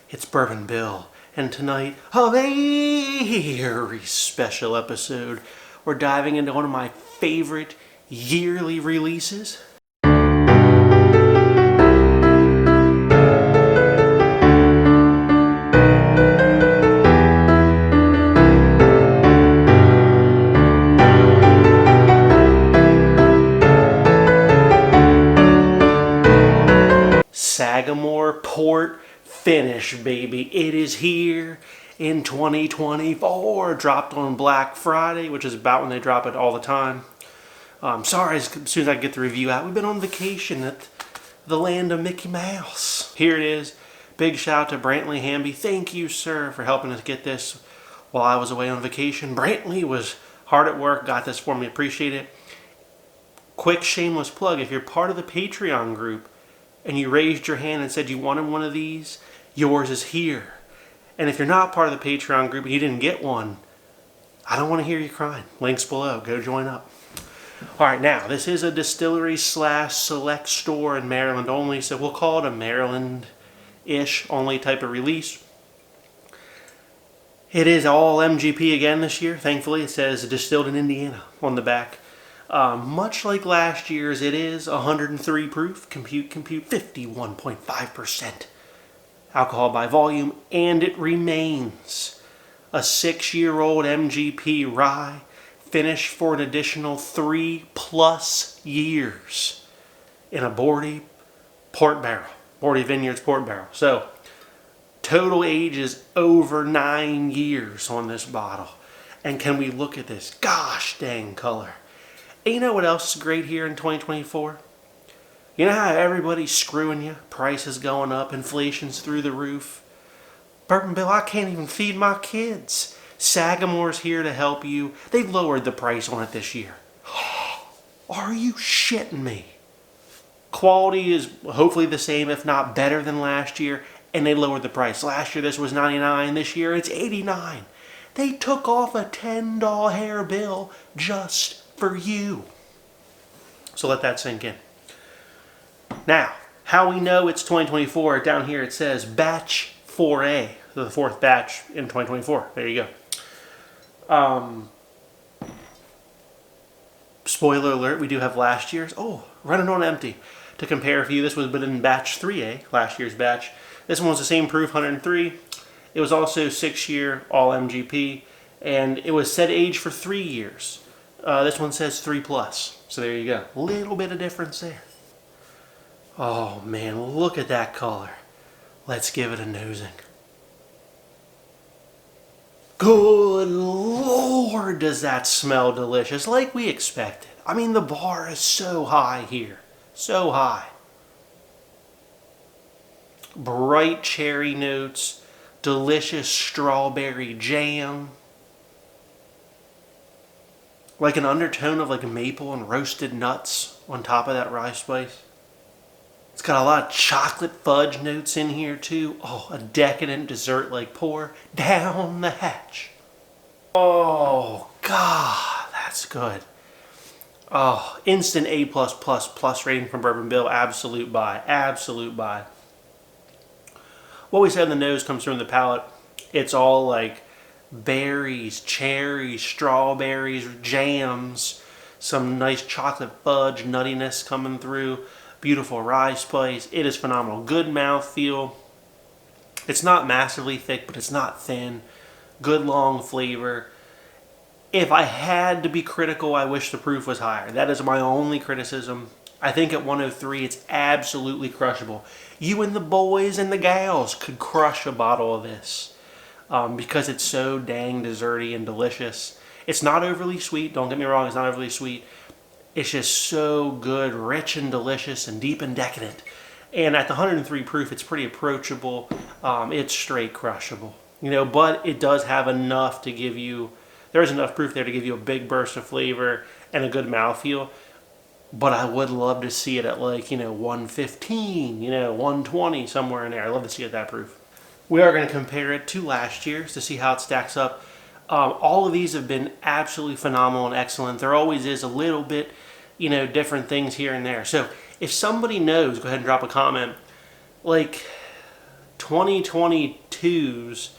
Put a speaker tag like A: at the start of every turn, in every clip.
A: It's Bourbon Bill, and tonight, a very special episode. We're diving into one of my favorite yearly releases. Sagamore Port Finish, baby. It is here in 2024. Dropped on Black Friday, which is about when they drop it all the time. Sorry, as soon as I get the review out, we've been on vacation at the land of Mickey Mouse. Here it is. Big shout out to Brantley Hamby. Thank you, sir, for helping us get this while I was away on vacation. Brantley was hard at work, got this for me. Appreciate it. Quick shameless plug. If you're part of the Patreon group and you raised your hand and said you wanted one of these, yours is here. And if you're not part of the Patreon group and you didn't get one, I don't want to hear you crying. Links below. Go join up. All right, now, this is a distillery / select store in Maryland only, so we'll call it a Maryland-ish only type of release. It is all MGP again this year. Thankfully, it says distilled in Indiana on the back. Much like last year's, it is 103 proof, compute 51.5% alcohol by volume, and it remains a 6-year-old MGP rye, finished for an additional 3+ years in a Bordy port barrel, Bordy Vineyards port barrel. So, total age is over 9 years on this bottle. And can we look at this gosh dang color? And you know what else is great here in 2024? You know how everybody's screwing you? Prices going up, inflation's through the roof. Bourbon Bill, I can't even feed my kids. Sagamore's here to help you. They lowered the price on it this year. Are you shitting me? Quality is hopefully the same, if not better than last year, and they lowered the price. Last year this was $99, this year it's $89. They took off a $10 hair bill just for you. So let that sink in. Now, how we know it's 2024, down here it says batch 4A, so the fourth batch in 2024. There you go. Spoiler alert, we do have last year's. Oh, running on empty. To compare for you, this was in batch 3A, last year's batch. This one was the same proof, 103. It was also 6-year, all MGP, and it was set age for 3 years. This one says 3+. So there you go. Little bit of difference there. Oh man, look at that color. Let's give it a nosing. Good Lord, does that smell delicious, like we expected. I mean, the bar is so high here. So high. Bright cherry notes, delicious strawberry jam. Like an undertone of like maple and roasted nuts on top of that rye spice. It's got a lot of chocolate fudge notes in here too. Oh, a decadent dessert like pour down the hatch. Oh, God, that's good. Oh, instant A+++ rating from Bourbon Bill. Absolute buy. Absolute buy. What we said in the nose comes through in the palate. It's all like berries, cherries, strawberries, jams, some nice chocolate fudge nuttiness coming through. Beautiful rye spice. It is phenomenal. Good mouthfeel. It's not massively thick, but it's not thin. Good long flavor. If I had to be critical, I wish the proof was higher. That is my only criticism. I think at 103, it's absolutely crushable. You and the boys and the gals could crush a bottle of this because it's so dang desserty and delicious. It's not overly sweet. Don't get me wrong, it's not overly sweet. It's just so good, rich and delicious and deep and decadent. And at the 103 proof, it's pretty approachable. It's straight crushable. You know, but it does have enough to give you, there's enough proof there to give you a big burst of flavor and a good mouthfeel. But I would love to see it at like, 115, 120, somewhere in there. I'd love to see it at that proof. We are going to compare it to last year's to see how it stacks up. All of these have been absolutely phenomenal and excellent. There always is a little bit, different things here and there. So if somebody knows, go ahead and drop a comment. Like 2022's,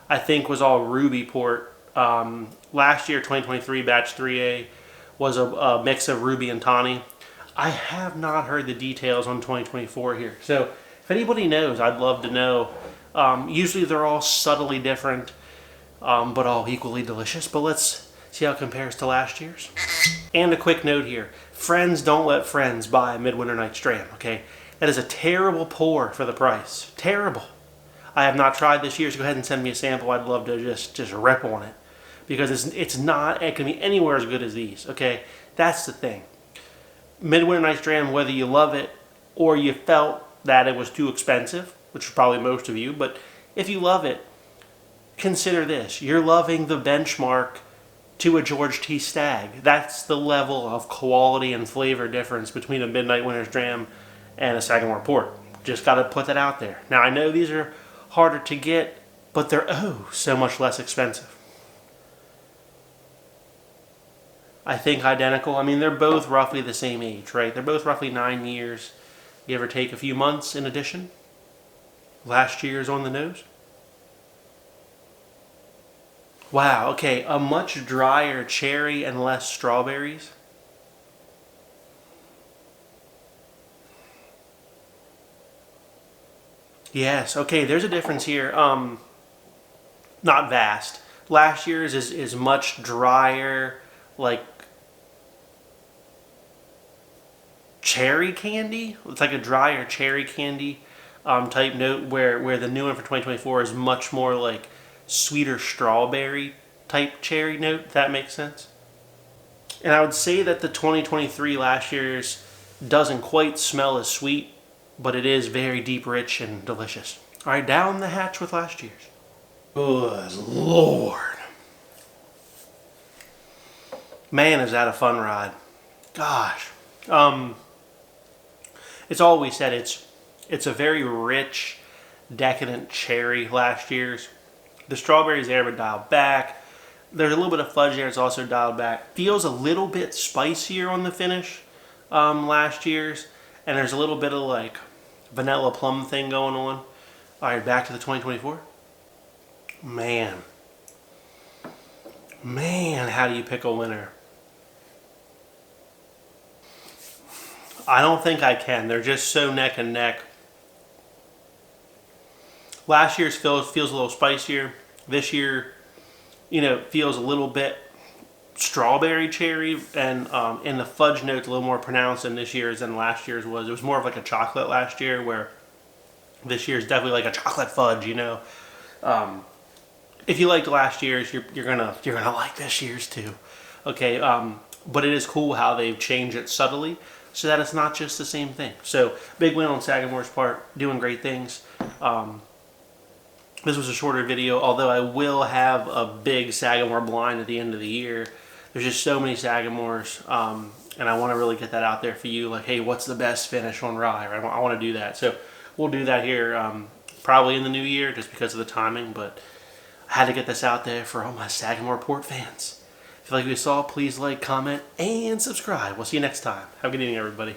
A: I think, was all ruby port. Last year, 2023 batch 3A was a mix of ruby and tawny. I have not heard the details on 2024 here. So if anybody knows, I'd love to know. Usually they're all subtly different, but all equally delicious. But let's see how it compares to last year's. And a quick note here. Friends don't let friends buy Midwinter Night's Dram, okay? That is a terrible pour for the price. Terrible. I have not tried this year, so go ahead and send me a sample. I'd love to just rip on it. Because it's not going to be anywhere as good as these, okay? That's the thing. Midwinter Night's Dram, whether you love it or you felt that it was too expensive, which is probably most of you, but if you love it, consider this. You're loving the benchmark to a George T. Stagg. That's the level of quality and flavor difference between a Midnight Winter's Dram and a Sagamore Port. Just got to put that out there. Now, I know these are harder to get, but they're so much less expensive. I think identical. I mean, they're both roughly the same age, right? They're both roughly 9 years. You ever take a few months in addition? Last year's on the nose. Wow, okay, a much drier cherry and less strawberries. Yes, okay, there's a difference here. Not vast. Last year's is much drier, like cherry candy. It's like a drier cherry candy type note, where the new one for 2024 is much more like sweeter strawberry type cherry note, if that makes sense. And I would say that the 2023 last year's doesn't quite smell as sweet, but it is very deep, rich, and delicious. All right, down the hatch with last year's. Good Lord. Man, is that a fun ride. Gosh. It's always said it's a very rich, decadent cherry last year's. The strawberries there but dialed back. There's a little bit of fudge there. It's also dialed back. Feels a little bit spicier on the finish last year's. And there's a little bit of like vanilla plum thing going on. All right, back to the 2024. Man, how do you pick a winner? I don't think I can. They're just so neck and neck. Last year's feels a little spicier. This year, feels a little bit strawberry cherry, and in the fudge notes a little more pronounced than this year's than last year's was. It was more of like a chocolate last year, where this year's definitely like a chocolate fudge. If you liked last year's, you're gonna like this year's too. Okay, but it is cool how they've changed it subtly, so that it's not just the same thing. So big win on Sagamore's part, doing great things. This was a shorter video, although I will have a big Sagamore blind at the end of the year. There's just so many Sagamores, and I want to really get that out there for you. Like, hey, what's the best finish on rye? Right? I want to do that. So we'll do that here probably in the new year just because of the timing, but I had to get this out there for all my Sagamore Port fans. If you like what you saw, please like, comment, and subscribe. We'll see you next time. Have a good evening, everybody.